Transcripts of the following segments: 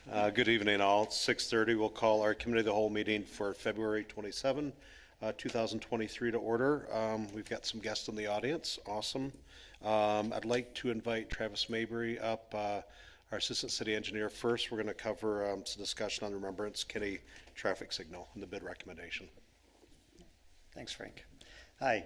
Good evening, all. It's 6:30. We'll call our committee of the whole meeting for February 27, 2023 to order. We've got some guests in the audience. Awesome. I'd like to invite Travis Mabry up, our assistant city engineer. First, we're going to cover some discussion on the Remembrance Kinney traffic signal and the bid recommendation. Thanks, Frank. Hi,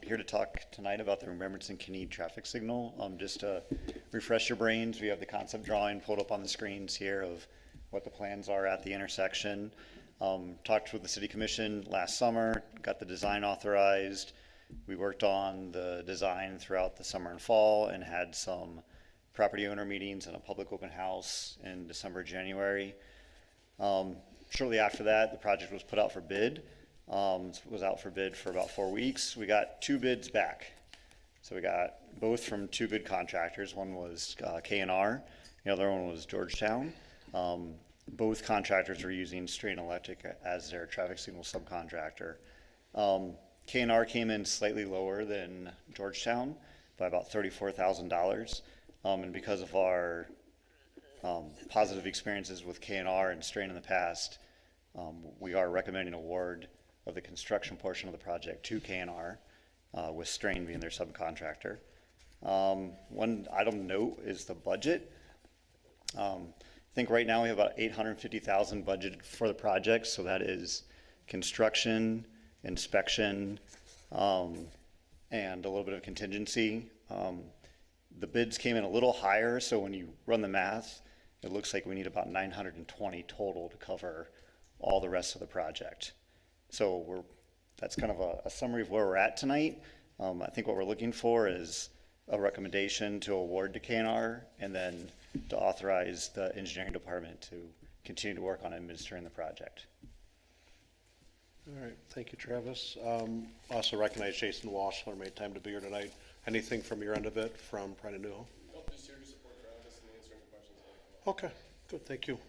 here to talk tonight about the Remembrance and Kinney traffic signal. Just to refresh your brains, we have the concept drawing pulled up on the screens here of what the plans are at the intersection. Talked with the City Commission last summer, got the design authorized. We worked on the design throughout the summer and fall and had some property owner meetings and a public open house in December, January. Shortly after that, the project was put out for bid. Was out for bid for about 4 weeks. We got 2 bids back. So we got both from 2 good contractors. One was K&R, the other one was Georgetown. Both contractors were using Strain Electric as their traffic signal subcontractor. K&R came in slightly lower than Georgetown by about $34,000. And because of our positive experiences with K&R and Strain in the past, we are recommending award of the construction portion of the project to K&R, with Strain being their subcontractor. One item note is the budget. I think right now we have about $850,000 budgeted for the project, so that is construction, inspection, and a little bit of contingency. The bids came in a little higher, so when you run the math, it looks like we need about $920 total to cover all the rest of the project. So that's kind of a summary of where we're at tonight. I think what we're looking for is a recommendation to award to K&R and then to authorize the engineering department to continue to work on administering the project. All right, thank you, Travis. Also recognize Jason Walsh, who made time to be here tonight. Anything from your end of it from Pride and Newell? Nope, just here to support Travis and answer any questions. Okay, good, thank you.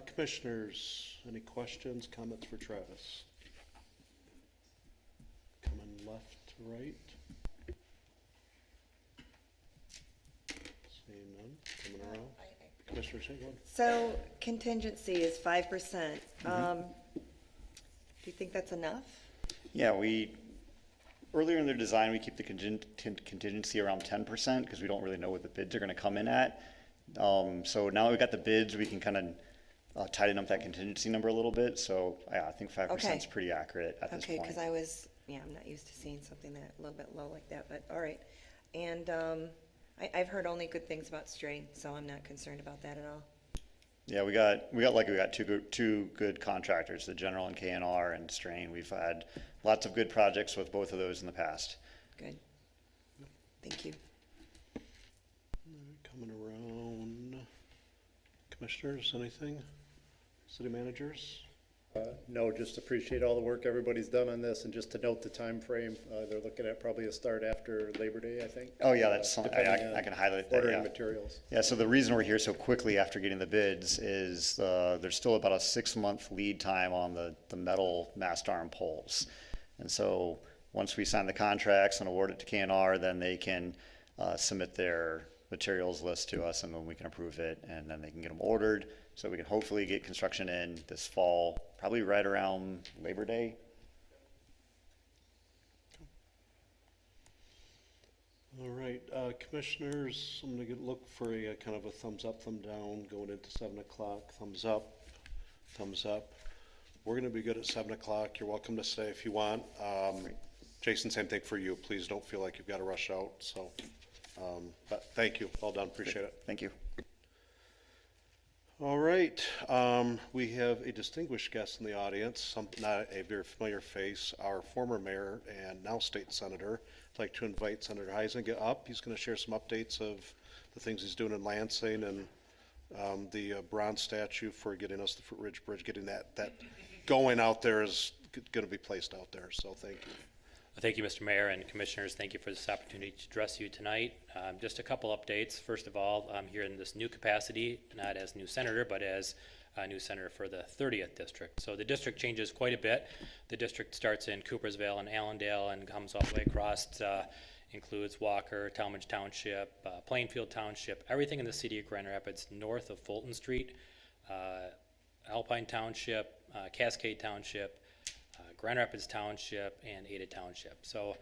Commissioners, any questions, comments for Travis? Coming left to right. Seeing none. Coming around. Commissioner Singleton. So contingency is 5%. Do you think that's enough? Yeah, earlier in their design, we keep the contingency around 10% because we don't really know what the bids are going to come in at. So now we've got the bids, we can kind of tighten up that contingency number a little bit. So yeah, I think 5% is pretty accurate at this point. Okay, because I'm not used to seeing something that a little bit low like that, but all right. And I've heard only good things about Strain, so I'm not concerned about that at all. Yeah, we got two good contractors, the General and K&R and Strain. We've had lots of good projects with both of those in the past. Good. Thank you. Coming around. Commissioners, anything? City managers? No, just appreciate all the work everybody's done on this, and just to note the time frame, they're looking at probably a start after Labor Day, I think. Oh yeah, that's something I can highlight that. Ordering materials. Yeah, so the reason we're here so quickly after getting the bids is there's still about a 6-month lead time on the metal mast arm poles, and so once we sign the contracts and award it to K&R, then they can submit their materials list to us, and then we can approve it, and then they can get them ordered, so we can hopefully get construction in this fall, probably right around Labor Day. All right, commissioners, I'm going to look for a kind of a thumbs up, thumb down, going into 7 o'clock. Thumbs up, thumbs up. We're going to be good at 7 o'clock. You're welcome to stay if you want. Jason, same thing for you. Please don't feel like you've got to rush out. So, but thank you. Well done. Appreciate it. Thank you. All right, we have a distinguished guest in the audience, not a very familiar face, our former mayor and now state senator. I'd like to invite Senator Heisinger up. He's going to share some updates of the things he's doing in Lansing and the bronze statue for getting us the Fruit Ridge Bridge, getting that going out there is going to be placed out there. So thank you. Thank you, Mr. Mayor and Commissioners. Thank you for this opportunity to address you tonight. Just a couple updates. First of all, I'm here in this new capacity, not as new senator, but as a new senator for the 30th district. So the district changes quite a bit. The district starts in Coopersville and Allendale and comes all the way across includes Walker, Talmadge Township, Plainfield Township, everything in the city of Grand Rapids north of Fulton Street, Alpine Township, Cascade Township, Grand Rapids Township, and Ada Township. So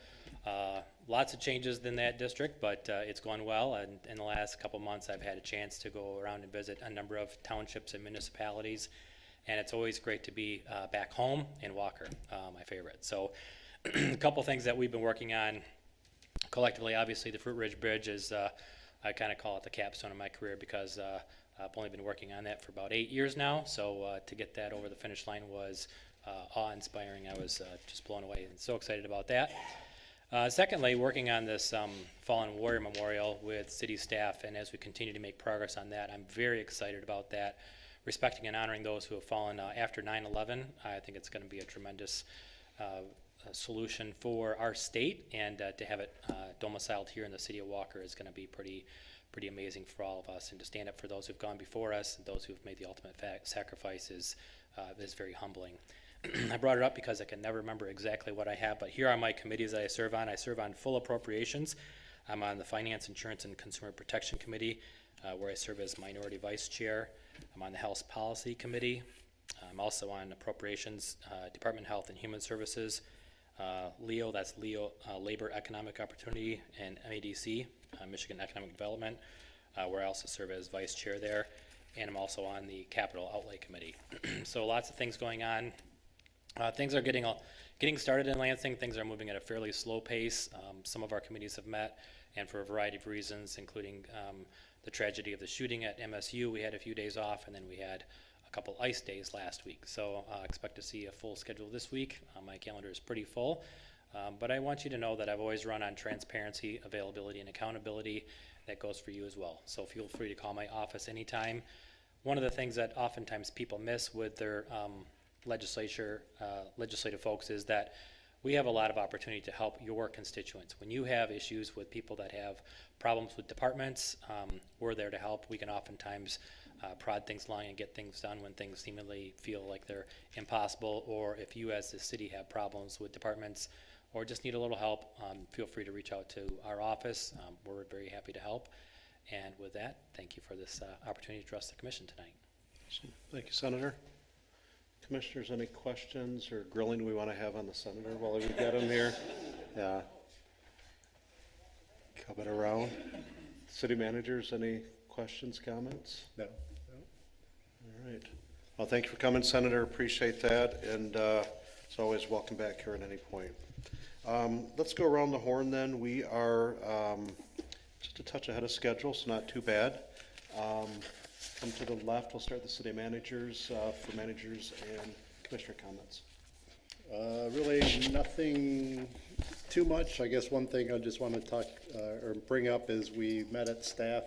lots of changes in that district, but it's going well. And in the last couple months, I've had a chance to go around and visit a number of townships and municipalities. And it's always great to be back home in Walker, my favorite. So a couple things that we've been working on collectively. Obviously, the Fruit Ridge Bridge is, I kind of call it the capstone of my career because I've only been working on that for about 8 years now. So to get that over the finish line was awe-inspiring. I was just blown away and so excited about that. Secondly, working on this Fallen Warrior Memorial with city staff, and as we continue to make progress on that, I'm very excited about that. Respecting and honoring those who have fallen after 9/11, I think it's going to be a tremendous solution for our state, and to have it domiciled here in the city of Walker is going to be pretty amazing for all of us, and to stand up for those who've gone before us and those who've made the ultimate sacrifices is very humbling. I brought it up because I can never remember exactly what I have, but here are my committees that I serve on. I serve on full appropriations. I'm on the Finance, Insurance, and Consumer Protection Committee, where I serve as Minority Vice Chair. I'm on the Health Policy Committee. I'm also on Appropriations, Department of Health and Human Services, LEO, that's LEO, Labor Economic Opportunity, and MADC, Michigan Economic Development, where I also serve as Vice Chair there. And I'm also on the Capital Outlay Committee. So lots of things going on. Things are getting started in Lansing. Things are moving at a fairly slow pace. Some of our committees have met, and for a variety of reasons, including the tragedy of the shooting at MSU, we had a few days off, and then we had a couple ice days last week. So expect to see a full schedule this week. My calendar is pretty full, but I want you to know that I've always run on transparency, availability, and accountability. That goes for you as well. So feel free to call my office anytime. One of the things that oftentimes people miss with their legislative folks is that we have a lot of opportunity to help your constituents. When you have issues with people that have problems with departments, we're there to help. We can oftentimes prod things along and get things done when things seemingly feel like they're impossible, or if you as the city have problems with departments or just need a little help, feel free to reach out to our office. We're very happy to help. And with that, thank you for this opportunity to address the commission tonight. Thank you, Senator. Commissioners, any questions or grilling we want to have on the senator while we get him here? Yeah. Coming around. City managers, any questions, comments? No. All right. Well, thank you for coming, Senator. Appreciate that. And as always, welcome back here at any point. Let's go around the horn then. We are just a touch ahead of schedule, so not too bad. Come to the left. We'll start the city managers for managers and commissioner comments. Really nothing too much. I guess one thing I just want to talk or bring up is we met at staff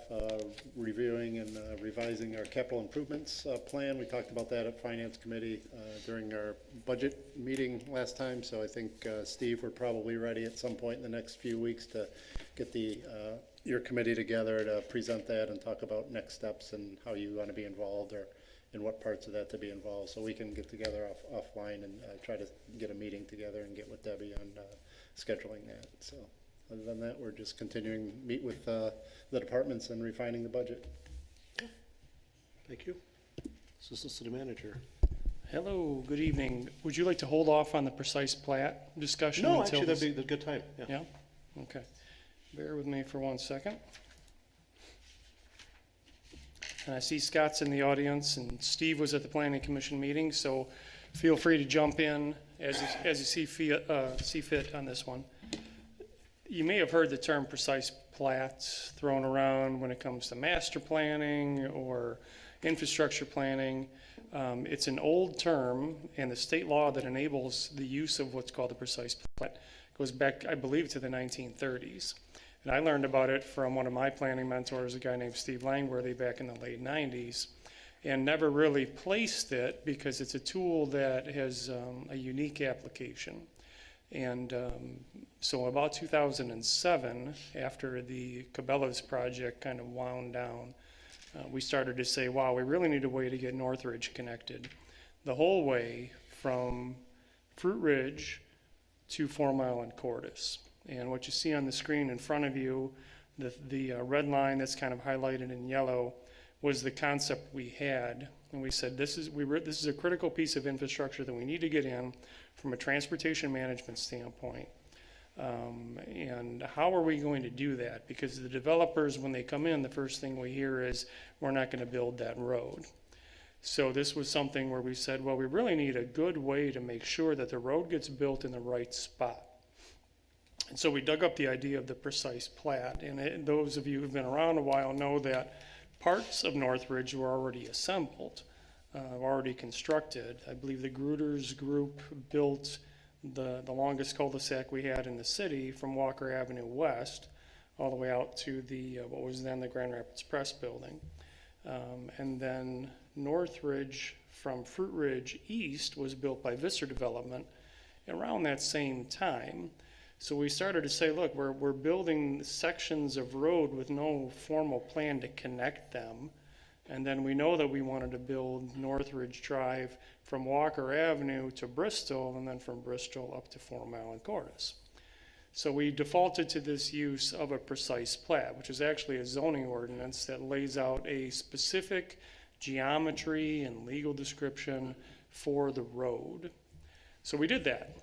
reviewing and revising our capital improvements plan. We talked about that at Finance Committee during our budget meeting last time. So I think Steve, we're probably ready at some point in the next few weeks to get your committee together to present that and talk about next steps and how you want to be involved or in what parts of that to be involved. So we can get together offline and try to get a meeting together and get with Debbie on scheduling that. So other than that, we're just continuing to meet with the departments and refining the budget. Thank you. Assistant city manager. Hello, good evening. Would you like to hold off on the precise plat discussion? No, until actually, that'd be a good time. Yeah. Yeah? Okay. Bear with me for 1 second. And I see Scott's in the audience, and Steve was at the Planning Commission meeting, so feel free to jump in as you see fit on this one. You may have heard the term precise plats thrown around when it comes to master planning or infrastructure planning. It's an old term, and the state law that enables the use of what's called the precise plat goes back, I believe, to the 1930s. And I learned about it from one of my planning mentors, a guy named Steve Langworthy, back in the late 90s, and never really placed it because it's a tool that has a unique application. And so about 2007, after the Cabela's project kind of wound down, we started to say, wow, we really need a way to get Northridge connected the whole way from Fruit Ridge to 4 Mile and Cordis. And what you see on the screen in front of you, the red line that's kind of highlighted in yellow, was the concept we had. And we said, this is a critical piece of infrastructure that we need to get in from a transportation management standpoint. And how are we going to do that? Because the developers, when they come in, the first thing we hear is, we're not going to build that road. So this was something where we said, well, we really need a good way to make sure that the road gets built in the right spot. And so we dug up the idea of the precise plat. And those of you who've been around a while know that parts of Northridge were already assembled, already constructed. I believe the Gruters group built the longest cul-de-sac we had in the city from Walker Avenue West all the way out to the what was then the Grand Rapids Press building. And then Northridge from Fruit Ridge East was built by Visser Development around that same time. So we started to say, look, we're building sections of road with no formal plan to connect them. And then we know that we wanted to build Northridge Drive from Walker Avenue to Bristol, and then from Bristol up to 4 Mile and Cordis. So we defaulted to this use of a precise plat, which is actually a zoning ordinance that lays out a specific geometry and legal description for the road. So we did that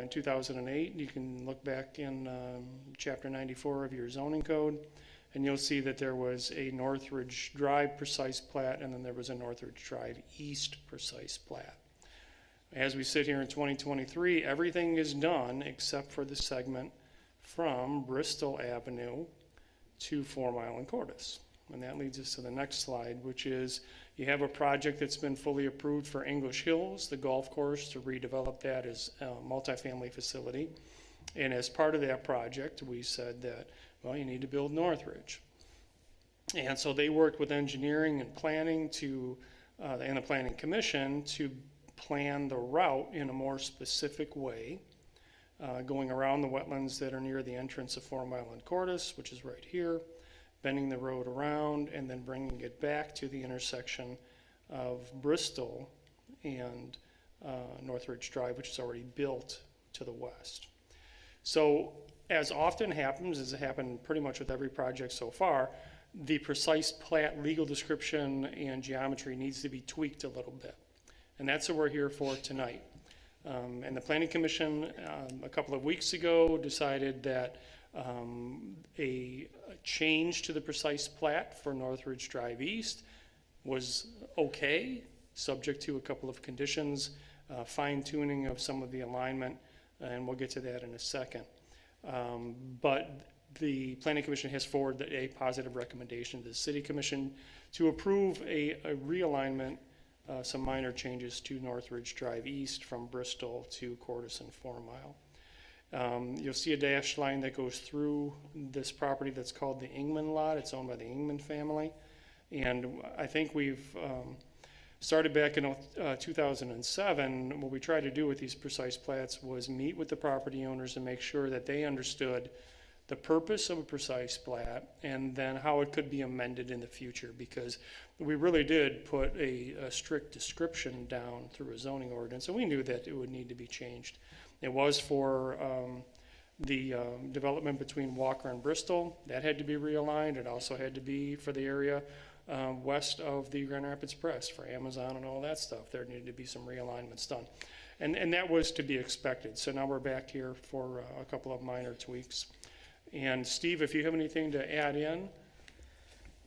in 2008. You can look back in Chapter 94 of your zoning code, and you'll see that there was a Northridge Drive precise plat, and then there was a Northridge Drive East precise plat. As we sit here in 2023, everything is done except for the segment from Bristol Avenue to 4 Mile and Cordis. And that leads us to the next slide, which is you have a project that's been fully approved for English Hills, the golf course, to redevelop that as a multifamily facility. And as part of that project, we said that, well, you need to build Northridge. And so they worked with engineering and planning and the Planning Commission to plan the route in a more specific way, going around the wetlands that are near the entrance of 4 Mile and Cordis, which is right here, bending the road around, and then bringing it back to the intersection of Bristol and Northridge Drive, which is already built to the west. So as often happens, as it happened pretty much with every project so far, the precise plat legal description and geometry needs to be tweaked a little bit. And that's what we're here for tonight. And the Planning Commission a couple of weeks ago decided that a change to the precise plat for Northridge Drive East was okay, subject to a couple of conditions, fine-tuning of some of the alignment, and we'll get to that in a second. But the Planning Commission has forwarded a positive recommendation to the City Commission to approve a realignment, some minor changes to Northridge Drive East from Bristol to Cordis and 4 Mile. You'll see a dashed line that goes through this property that's called the Ingman lot. It's owned by the Ingman family. And I think we've started back in 2007. What we tried to do with these precise plats was meet with the property owners and make sure that they understood the purpose of a precise plat and then how it could be amended in the future, because we really did put a strict description down through a zoning ordinance, and we knew that it would need to be changed. It was for the development between Walker and Bristol. That had to be realigned. It also had to be for the area west of the Grand Rapids Press for Amazon and all that stuff. There needed to be some realignments done. And that was to be expected. So now we're back here for a couple of minor tweaks. And Steve, if you have anything to add in?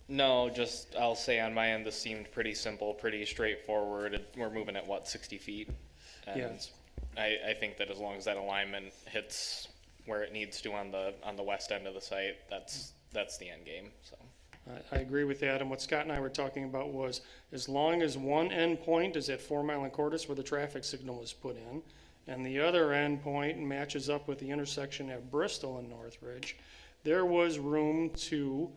No, just I'll say on my end, this seemed pretty simple, pretty straightforward. We're moving at what, 60 feet? And Yes. I think that as long as that alignment hits where it needs to on the west end of the site, that's the end game. So I agree with that. And what Scott and I were talking about was, as long as one end point is at 4 Mile and Cordis where the traffic signal is put in, and the other end point matches up with the intersection at Bristol and Northridge, there was room to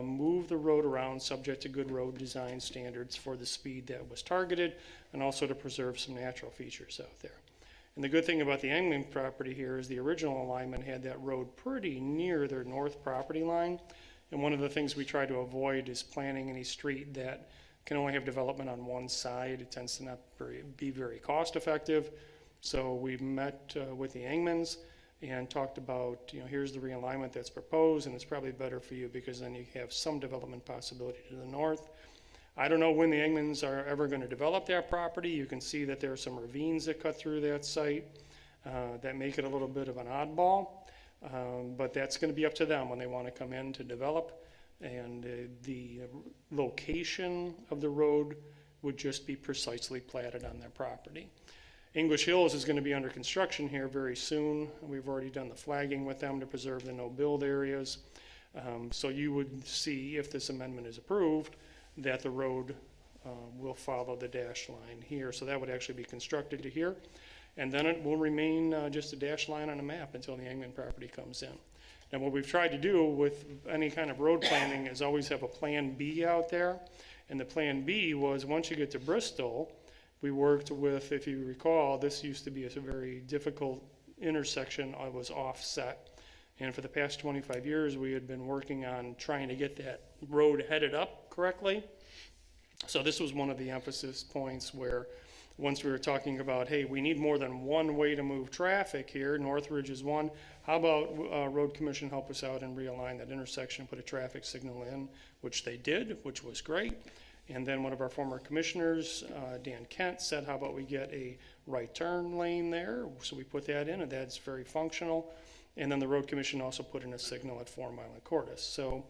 move the road around subject to good road design standards for the speed that was targeted, and also to preserve some natural features out there. And the good thing about the Engman property here is the original alignment had that road pretty near their north property line. And one of the things we try to avoid is planning any street that can only have development on one side. It tends to not be very cost effective. So we met with the Engmans and talked about, here's the realignment that's proposed, and it's probably better for you because then you have some development possibility to the north. I don't know when the Engmans are ever going to develop that property. You can see that there are some ravines that cut through that site that make it a little bit of an oddball, but that's going to be up to them when they want to come in to develop. And the location of the road would just be precisely platted on their property. English Hills is going to be under construction here very soon. We've already done the flagging with them to preserve the no-build areas. So you would see, if this amendment is approved, that the road will follow the dash line here. So that would actually be constructed to here. And then it will remain just a dash line on a map until the Engman property comes in. And what we've tried to do with any kind of road planning is always have a plan B out there. And the plan B was, once you get to Bristol, we worked with, if you recall, this used to be a very difficult intersection. I was offset. And for the past 25 years, we had been working on trying to get that road headed up correctly. So this was one of the emphasis points where once we were talking about, hey, we need more than one way to move traffic here. Northridge is one. How about Road Commission help us out and realign that intersection, put a traffic signal in, which they did, which was great. And then one of our former commissioners, Dan Kent, said, how about we get a right turn lane there? So we put that in, and that's very functional. And then the Road Commission also put in a signal at 4 Mile and Cordis. So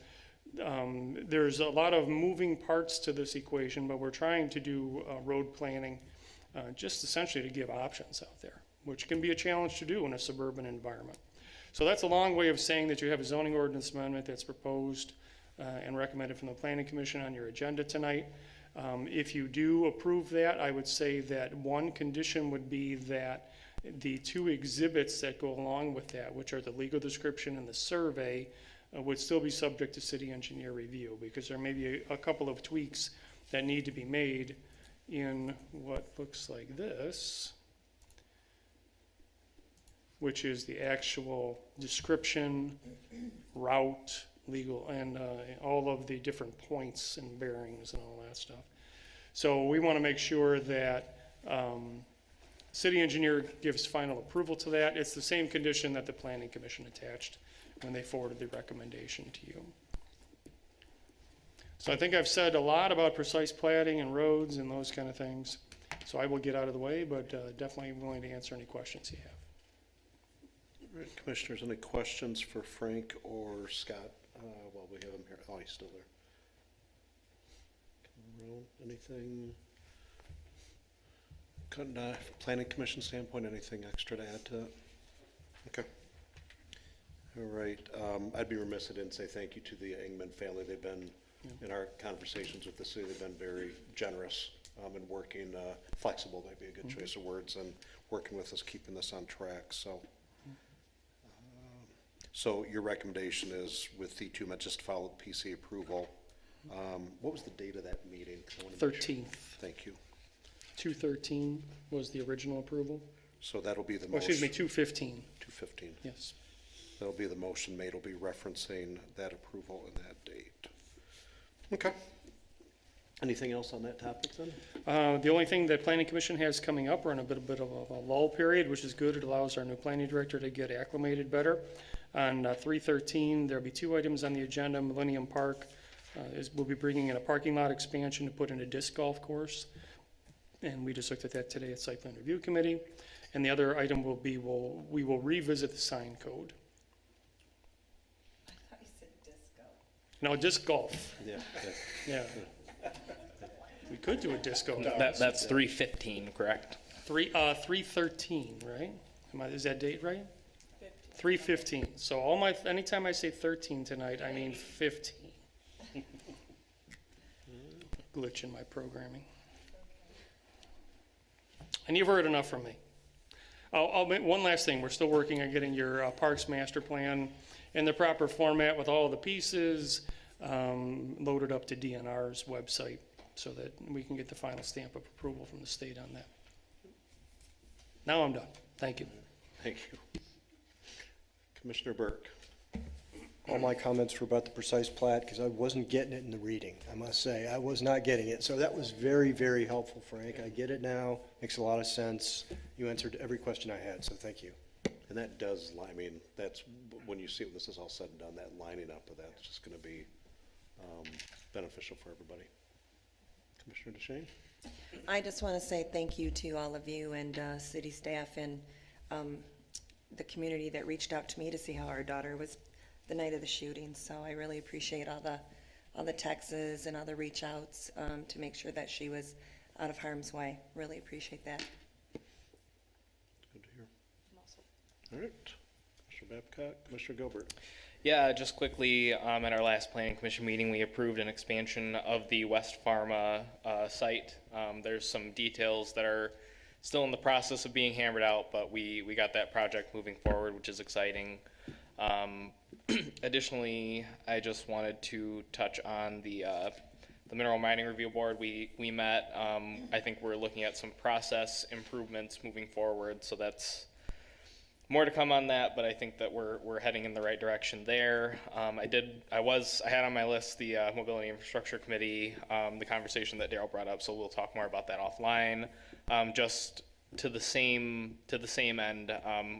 there's a lot of moving parts to this equation, but we're trying to do road planning just essentially to give options out there, which can be a challenge to do in a suburban environment. So that's a long way of saying that you have a zoning ordinance amendment that's proposed and recommended from the Planning Commission on your agenda tonight. If you do approve that, I would say that one condition would be that the two exhibits that go along with that, which are the legal description and the survey, would still be subject to city engineer review, because there may be a couple of tweaks that need to be made in what looks like this, which is the actual description, route, legal, and all of the different points and bearings and all that stuff. So we want to make sure that city engineer gives final approval to that. It's the same condition that the Planning Commission attached when they forwarded the recommendation to you. So I think I've said a lot about precise platting and roads and those kind of things. So I will get out of the way, but definitely willing to answer any questions you have. All right, Commissioners, any questions for Frank or Scott while we have him here? Oh, he's still there. Anything? Planning Commission standpoint, anything extra to add to that? Okay. All right. I'd be remiss if I didn't say thank you to the Engman family. They've been, in our conversations with the city, they've been very generous in working, flexible might be a good choice of words, and working with us, keeping this on track. So your recommendation is with the two, just to follow PC approval. What was the date of that meeting? 'Cause I wanna make sure. 13th. Thank you. 213 was the original approval. So that'll be the Oh, motion. excuse me, 215, 215. yes. That'll be the motion made. It'll be referencing that approval and that date. Okay. Anything else on that topic then? The only thing that Planning Commission has coming up, we're in a bit of a lull period, which is good. It allows our new planning director to get acclimated better. On 313, there'll be two items on the agenda. Millennium Park we'll be bringing in a parking lot expansion to put in a disc golf course. And we just looked at that today at Site Plan Review Committee. And the other item will be, we will revisit the sign code. I thought you said disco. No, disc golf, Yeah. yeah. We could do a disco. That's 315, correct? 313, right? Is that date right? 315. So anytime I say 13 tonight, I mean 15. Glitch in my programming. And you've heard enough from me. I'll make one last thing. We're still working on getting your Parks Master Plan in the proper format with all the pieces loaded up to DNR's website so that we can get the final stamp of approval from the state on that. Now I'm done. Thank you. Thank you. Commissioner Burke. All my comments were about the precise plat because I wasn't getting it in the reading, I must say. I was not getting it. So that was very, very helpful, Frank. I get it now. Makes a lot of sense. You answered every question I had, so thank you. And that does, I mean, that's, when you see when this is all said and done, that lining up of that's just gonna be, beneficial for everybody. Commissioner DeShane? I just want to say thank you to all of you and city staff and the community that reached out to me to see how our daughter was the night of the shooting. So I really appreciate all the texts and all the reach outs to make sure that she was out of harm's way. Really appreciate that. Good to hear. All right. Commissioner Babcock, Commissioner Gilbert. Yeah, just quickly, at our last planning commission meeting, we approved an expansion of the West Pharma site. There's some details that are still in the process of being hammered out, but we got that project moving forward, which is exciting. Additionally, I just wanted to touch on the Mineral Mining Review Board. We met. I think we're looking at some process improvements moving forward, so that's more to come on that, but I think that we're heading in the right direction there. I had on my list the Mobility Infrastructure Committee, the conversation that Daryl brought up, so we'll talk more about that offline. Just to the same end,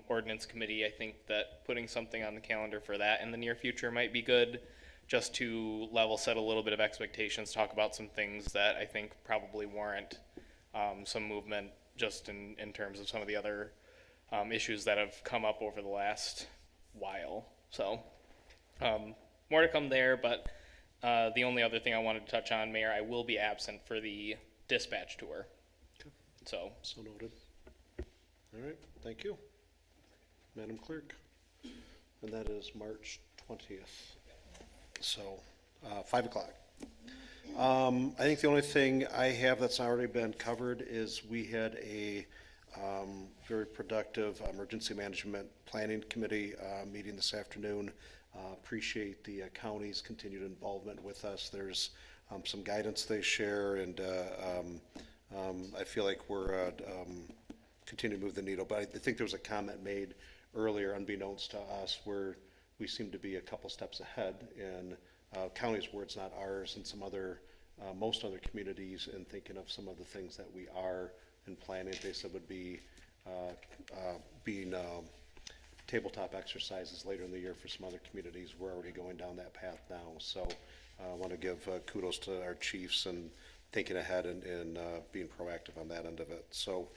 Ordinance Committee, I think that putting something on the calendar for that in the near future might be good, just to level set a little bit of expectations, talk about some things that I think probably warrant some movement, just in terms of some of the other issues that have come up over the last while. So more to come there, but the only other thing I wanted to touch on, Mayor, I will be absent for the dispatch tour. Okay. So noted. All right, thank you. Madam Clerk. And that is March 20th. So 5 o'clock. I think the only thing I have that's already been covered is we had a very productive Emergency Management Planning Committee meeting this afternoon. Appreciate the county's continued involvement with us. There's some guidance they share, and I feel like we're continuing to move the needle. But I think there was a comment made earlier, unbeknownst to us, where we seem to be a couple steps ahead in county's words, not ours, and some other, most other communities, in thinking of some of the things that we are in planning. They said would be being tabletop exercises later in the year for some other communities. We're already going down that path now. So I want to give kudos to our chiefs and thinking ahead and being proactive on that end of it. So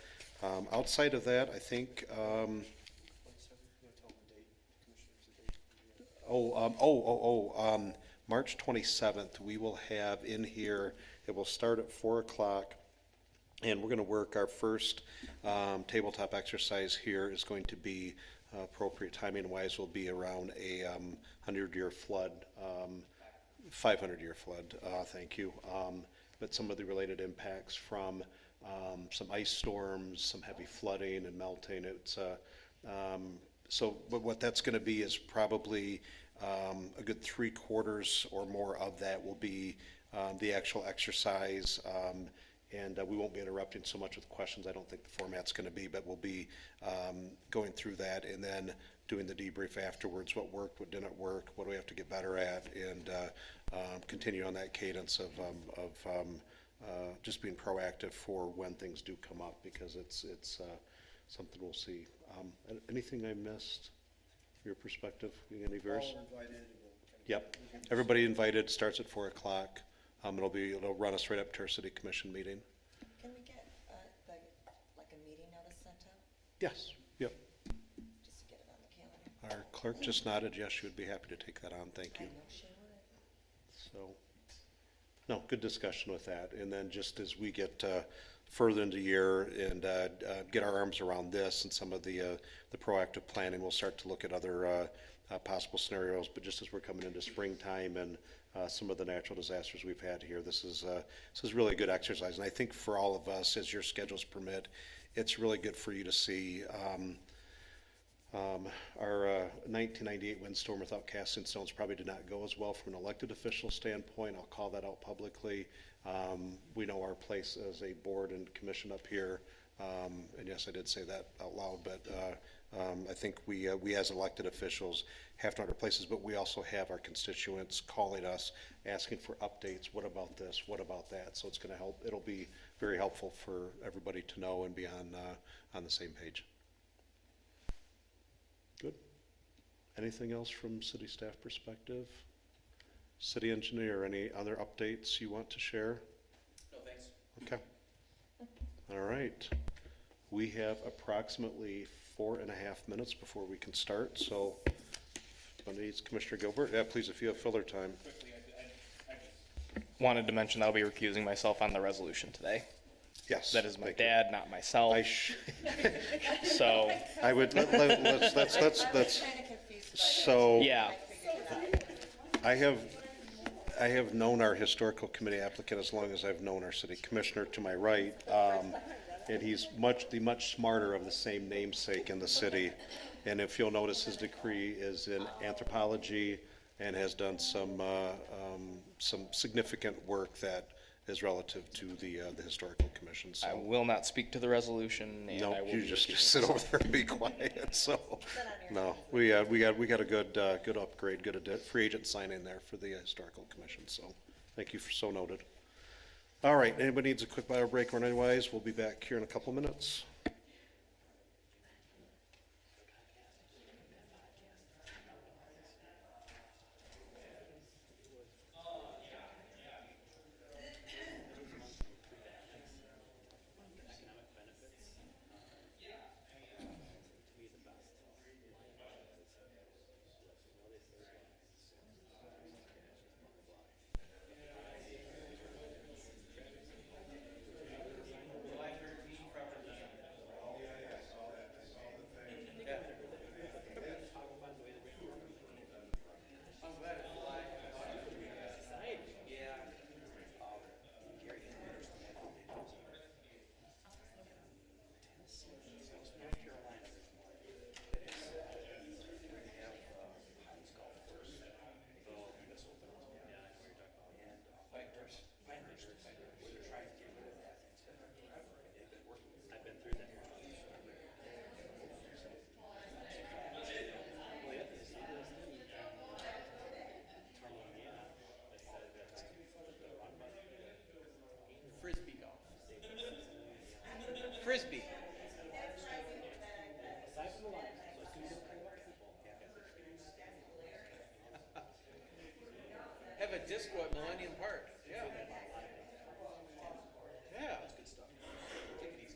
outside of that, I think March 27th, we will have in here, it will start at 4 o'clock. And we're going to work our first tabletop exercise here is going to be appropriate timing wise will be around a 100-year flood, 500-year flood, thank you. But some of the related impacts from some ice storms, some heavy flooding and melting. It's so but what that's going to be is probably a good 3/4 or more of that will be the actual exercise. And we won't be interrupting so much with questions. I don't think the format's going to be, but we'll be going through that and then doing the debrief afterwards. What worked, what didn't work, what do we have to get better at, and continue on that cadence of just being proactive for when things do come up, because it's something we'll see. Anything I missed from your perspective? Any of yours? Yep. Everybody invited. Starts at 4 o'clock. It'll run us right up to our city commission meeting. Can we get like a meeting notice sent out? Yes, yep. Just to get it on the calendar. Our clerk just nodded, yes, she would be happy to take that on, thank I you. know she would. So, no, good discussion with that. And then just as we get further into the year and get our arms around this and some of the proactive planning, we'll start to look at other possible scenarios. But just as we're coming into springtime and some of the natural disasters we've had here, this is really a good exercise. And I think for all of us, as your schedules permit, it's really good for you to see our 1998 windstorm without casting stones probably did not go as well from an elected official standpoint. I'll call that out publicly. We know our place as a board and commission up here. And yes, I did say that out loud, but I think we as elected officials have to know our places, but we also have our constituents calling us, asking for updates. What about this? What about that? So it's going to help. It'll be very helpful for everybody to know and be on the same page. Anything else from city staff perspective? City engineer, any other updates you want to share? No, thanks. Okay. All right. We have approximately 4.5 minutes before we can start, so Commissioner Gilbert, yeah, please, if you have filler time. Wanted to mention I'll be recusing myself on the resolution today. Yes. That is my thank you. dad, not myself. So, I would, let's, so. yeah. I have known our historical committee applicant as long as I've known our city commissioner to my right. And he's the much smarter of the same namesake in the city. And if you'll notice, his degree is in anthropology and has done some significant work that is relative to the historical commission, so. I will not speak to the resolution, and No, I will you be just recusing sit over myself. there and be quiet, so, no, we got a good upgrade, good free agent sign in there for the historical commission, so, thank you for so noted. All right, anybody needs a quick bio break or otherwise, we'll be back here in a couple minutes. Frisbee golf. Frisbee. Have a disco at Millennium Park. Yeah. Yeah. That's good stuff. Take it easy.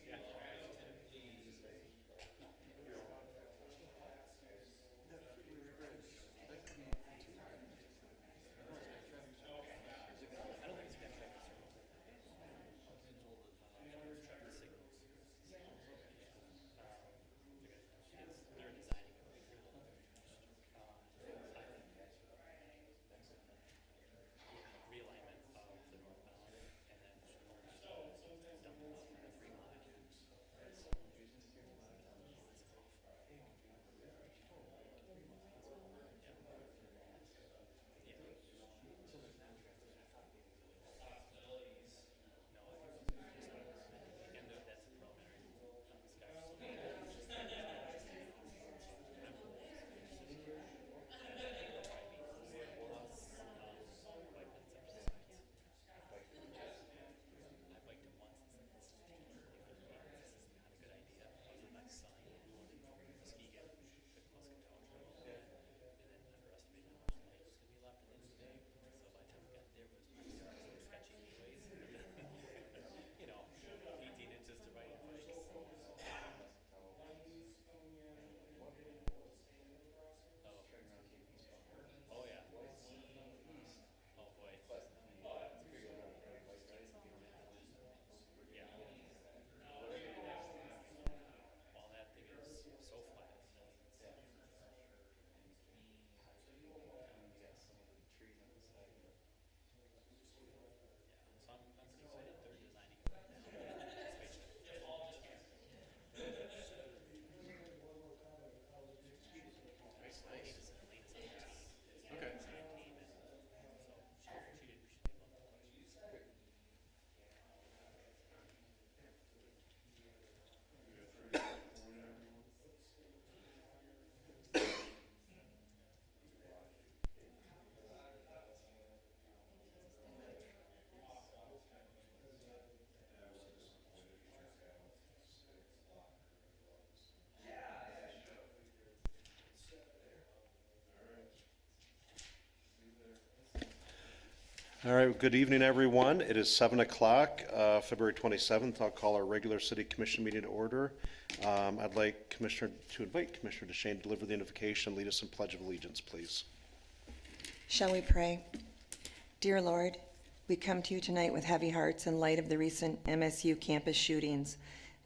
All right, good evening, everyone. It is 7 o'clock, February 27th. I'll call our regular city commission meeting to order. I'd like to invite Commissioner DeShane to deliver the invocation, lead us in Pledge of Allegiance, please. Shall we pray? Dear Lord, we come to you tonight with heavy hearts in light of the recent MSU campus shootings.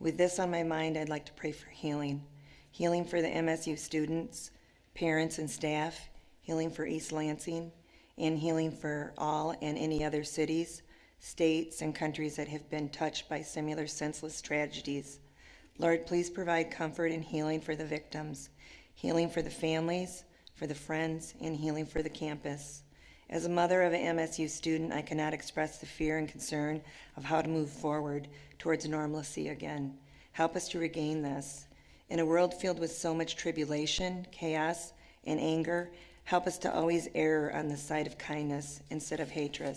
With this on my mind, I'd like to pray for healing. Healing for the MSU students, parents, and staff. Healing for East Lansing. And healing for all and any other cities, states, and countries that have been touched by similar senseless tragedies. Lord, please provide comfort and healing for the victims, healing for the families, for the friends, and healing for the campus. As a mother of an MSU student, I cannot express the fear and concern of how to move forward towards normalcy again. Help us to regain this. In a world filled with so much tribulation, chaos, and anger, help us to always err on the side of kindness instead of hatred,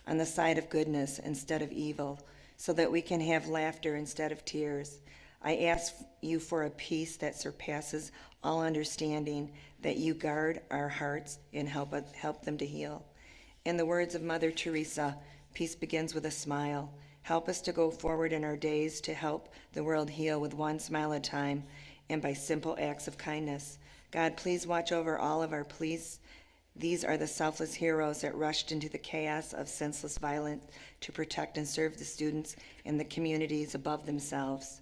on the side of goodness instead of evil, so that we can have laughter instead of tears. I ask you for a peace that surpasses all understanding, that you guard our hearts and help them to heal. In the words of Mother Teresa, peace begins with a smile. Help us to go forward in our days to help the world heal with one smile at a time and by simple acts of kindness. God, please watch over all of our police. These are the selfless heroes that rushed into the chaos of senseless violence to protect and serve the students and the communities above themselves.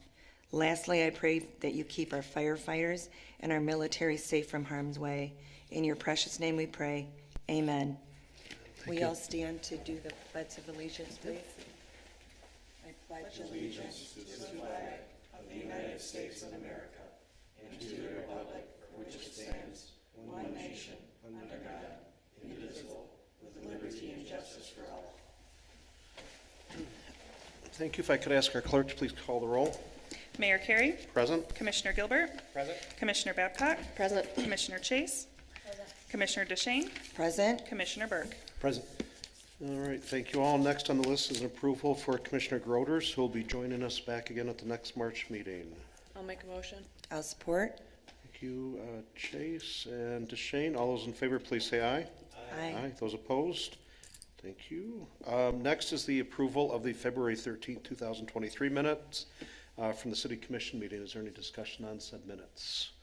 Lastly, I pray that you keep our firefighters and our military safe from harm's way. In your precious name we pray. Amen. We all stand to do the Pledge of Allegiance, please. I pledge allegiance to the flag of the United States of America and to the republic for which it stands, one nation, under God, indivisible, with liberty and justice for all. Thank you. If I could ask our clerk to please call the roll. Mayor Carey. Present. Commissioner Gilbert. Present. Commissioner Babcock. Present. Commissioner Chase. Commissioner DeShane. Present. Commissioner Burke. Present. All right, thank you all. Next on the list is an approval for Commissioner Groders, who will be joining us back again at the next March meeting. I'll make a motion. I'll support. Thank you, Chase and DeShane. All those in favor, please say aye. Aye. Those opposed? Thank you. Next is the approval of the February 13th, 2023 minutes from the City Commission meeting. Is there any discussion on said minutes?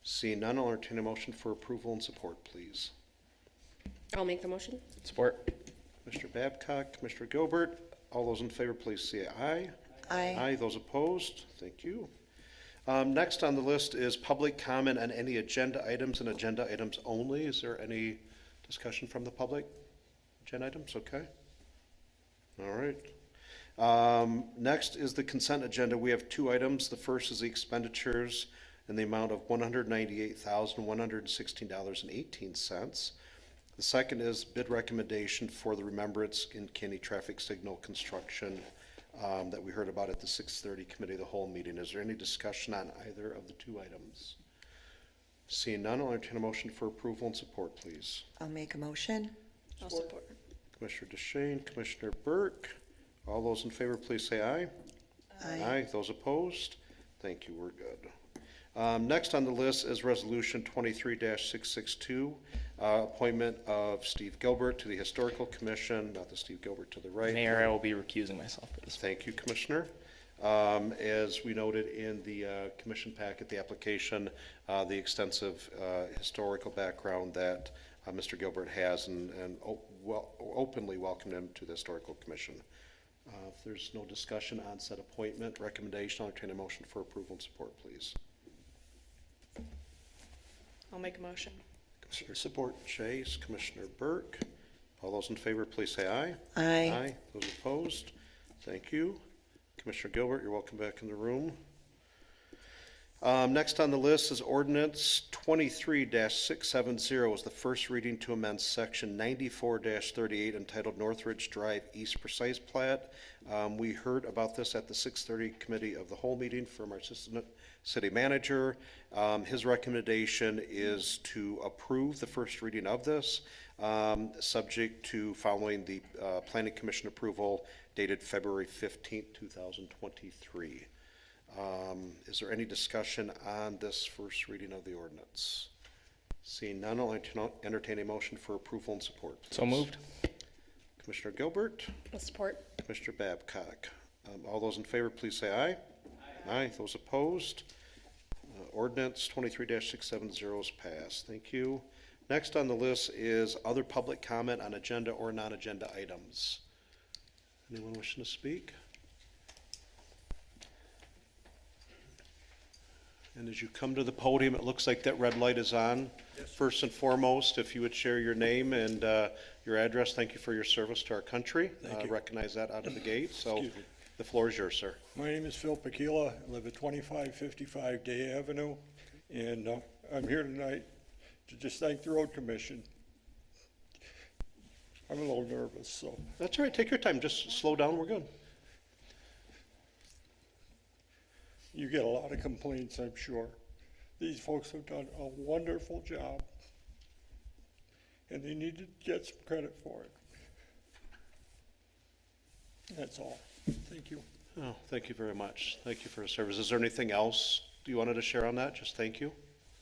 Seeing none, I'll entertain a motion for approval and support, please. I'll make the motion. Support. Commissioner Babcock, Commissioner Gilbert, all those in favor, please say aye. Aye. Those opposed? Thank you. Next on the list is public comment on any agenda items and agenda items only. Is there any discussion from the public? Agenda items, okay. All right. Next is the consent agenda. We have two items. The first is the expenditures in the amount of $198,116.18. The second is bid recommendation for the Remembrance in Kinney traffic signal construction that we heard about at the 6:30 Committee of the Whole meeting. Is there any discussion on either of the two items? Seeing none, I'll entertain a motion for approval and support, please. I'll make a motion. I'll support. Commissioner DeShane, Commissioner Burke, all those in favor, please say aye. Aye. Those opposed? Thank you, we're good. Next on the list is Resolution 23-662, appointment of Steve Gilbert to the Historical Commission, not the Steve Gilbert to the right. Mayor, I will be recusing myself for this. Thank you, Commissioner. As we noted in the commission packet, the application, the extensive historical background that Mr. Gilbert has and openly welcomed him to the Historical Commission. If there's no discussion on said appointment, recommendation, I'll entertain a motion for approval and support, please. I'll make a motion. Commissioner support Chase, Commissioner Burke. All those in favor, please say aye. Aye. Those opposed? Thank you. Commissioner Gilbert, you're welcome back in the room. Next on the list is Ordinance 23-670 is the first reading to amend Section 94-38 entitled Northridge Drive East Precise Plat. We heard about this at the 6:30 Committee of the Whole meeting from our Assistant City Manager. His recommendation is to approve the first reading of this, subject to following the Planning Commission approval dated February 15th, 2023. Is there any discussion on this first reading of the ordinance? Seeing none, I'll entertain a motion for approval and support. So moved. Commissioner Gilbert, I'll support. Commissioner Babcock. All those in favor, please say aye. Aye. Those opposed? Ordinance 23-670 is passed. Thank you. Next on the list is other public comment on agenda or non-agenda items. Anyone wishing to speak? And as you come to the podium, it looks like that red light is on. First and foremost, if you would share your name and your address, thank you for your service to our country. Thank you. Recognize that out of the gate, so Excuse me. the floor is yours, sir. My name is Phil Pakila. I live at 2555 Day Avenue, and I'm here tonight to just thank the Road Commission. I'm a little nervous, so. That's all right, take your time, just slow down, we're good. You get a lot of complaints, I'm sure. These folks have done a wonderful job, and they need to get some credit for it. That's all. Thank you. Oh, thank you very much. Thank you for your service. Is there anything else you wanted to share on that? Just thank you?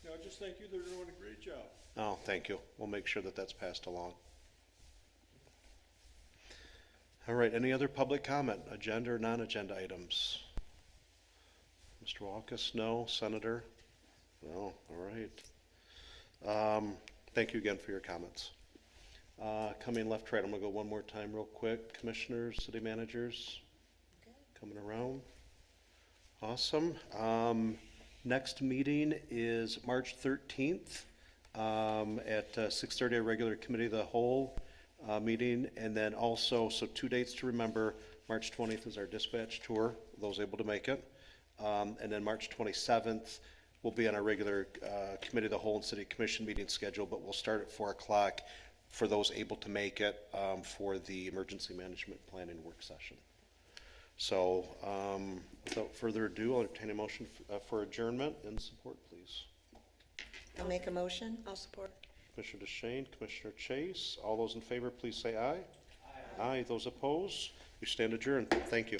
No, just thank you. They're doing a great job. Oh, thank you. We'll make sure that that's passed along. All right, any other public comment, agenda or non-agenda items? Mr. Walkus, no. Senator? No, all right. Thank you again for your comments. Coming left, right, I'm gonna go one more time real quick. Commissioners, city managers, coming around. Awesome. Next meeting is March 13th at 6:30, a regular committee of the whole meeting. And then also, so 2 dates to remember, March 20th is our dispatch tour, those able to make it. And then March 27th will be on our regular committee of the whole and city commission meeting schedule, but we'll start at 4 o'clock for those able to make it for the emergency management planning work session. So without further ado, I'll entertain a motion for adjournment and support, please. I'll make a motion. I'll support. Commissioner DeShane, Commissioner Chase, all those in favor, please say aye. Aye. Aye. Those opposed, we stand adjourned. Thank you.